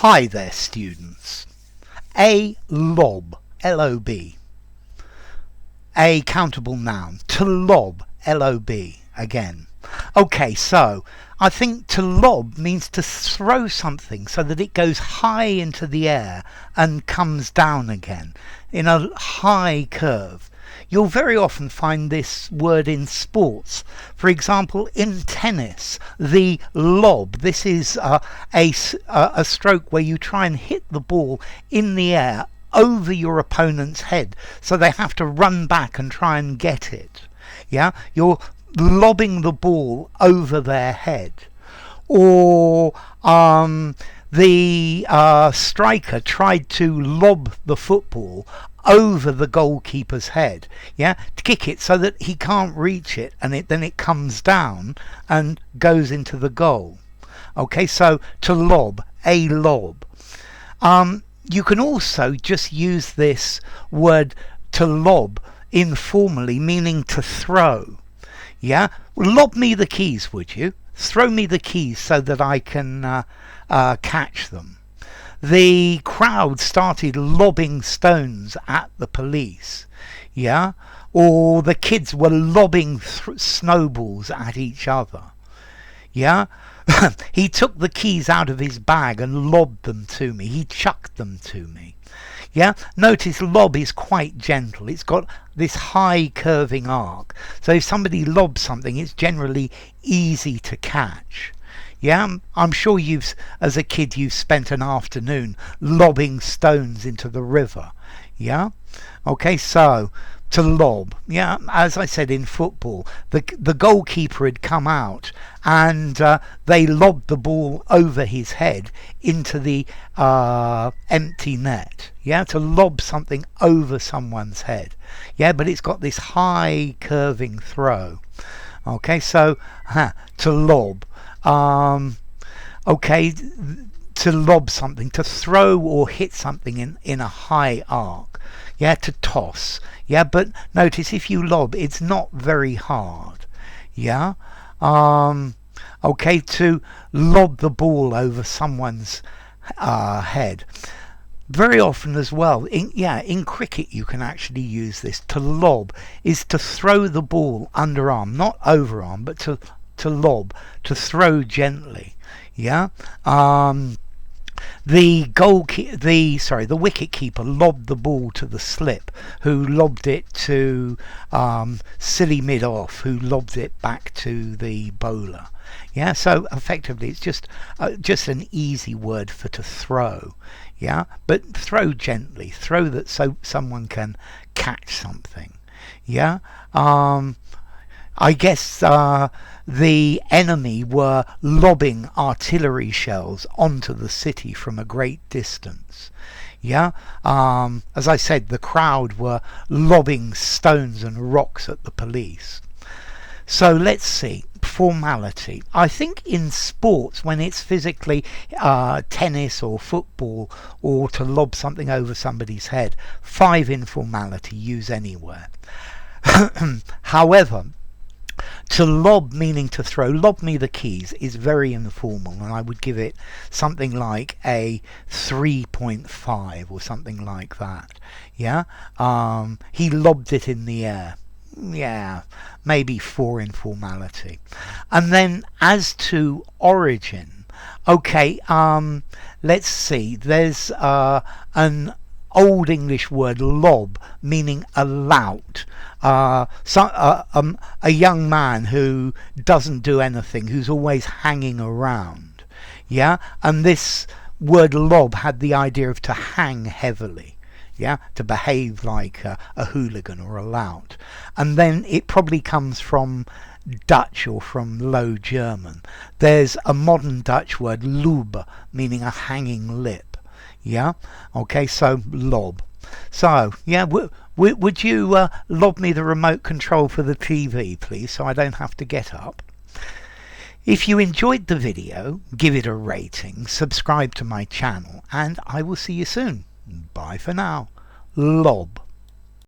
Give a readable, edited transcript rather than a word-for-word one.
Hi there, students. A lob, L-O-B. A countable noun. To lob, L-O-B. Again. Okay, so I think to lob means to throw something so that it goes high into the air and comes down again in a high curve. You'll very often find this word in sports. For example, in tennis, the lob. This is a stroke where you try and hit the ball in the air over your opponent's head, so they have to run back and try and get it. Yeah, you're lobbing the ball over their head. Or the striker tried to lob the football over the goalkeeper's head, yeah, to kick it so that he can't reach it, and then it comes down and goes into the goal. Okay, so to lob, a lob. You can also just use this word to lob informally, meaning to throw. Yeah, lob me the keys, would you? Throw me the keys so that I can catch them. The crowd started lobbing stones at the police. Yeah, or the kids were lobbing snowballs at each other. Yeah, he took the keys out of his bag and lobbed them to me. He chucked them to me. Yeah, notice lob is quite gentle. It's got this high curving arc. So if somebody lobs something, it's generally easy to catch. Yeah, I'm sure as a kid, you've spent an afternoon lobbing stones into the river. Yeah, okay, so to lob. Yeah, as I said in football, the goalkeeper had come out and they lobbed the ball over his head into the empty net. Yeah, to lob something over someone's head. Yeah, but it's got this high curving throw. Okay, so to lob. Okay, to lob something, to throw or hit something in a high arc. Yeah, to toss. Yeah, but notice if you lob, it's not very hard. Yeah. Okay, to lob the ball over someone's head. Very often as well, in cricket you can actually use this. To lob is to throw the ball underarm, not overarm, but to lob, to throw gently. Yeah. The wicket keeper lobbed the ball to the slip, who lobbed it to silly mid-off, who lobbed it back to the bowler. Yeah, so effectively it's just an easy word for to throw. Yeah, but throw gently, throw that so someone can catch something. Yeah. I guess the enemy were lobbing artillery shells onto the city from a great distance. Yeah, as I said, the crowd were lobbing stones and rocks at the police. So let's see, formality. I think in sports, when it's physically tennis or football, or to lob something over somebody's head, 5 informality, use anywhere. However, to lob, meaning to throw, lob me the keys, is very informal, and I would give it something like a 3.5 or something like that. Yeah, he lobbed it in the air. Yeah, maybe 4 informality. And then as to origin, okay, let's see, there's an Old English word lob, meaning a lout. A young man who doesn't do anything, who's always hanging around. Yeah, and this word lob had the idea of to hang heavily. Yeah, to behave like a hooligan or a lout. And then it probably comes from Dutch or from Low German. There's a modern Dutch word lube, meaning a hanging lip. Yeah, okay, so lob. So yeah, would you lob me the remote control for the TV, please, so I don't have to get up? If you enjoyed the video, give it a rating, subscribe to my channel, and I will see you soon. Bye for now. Lob.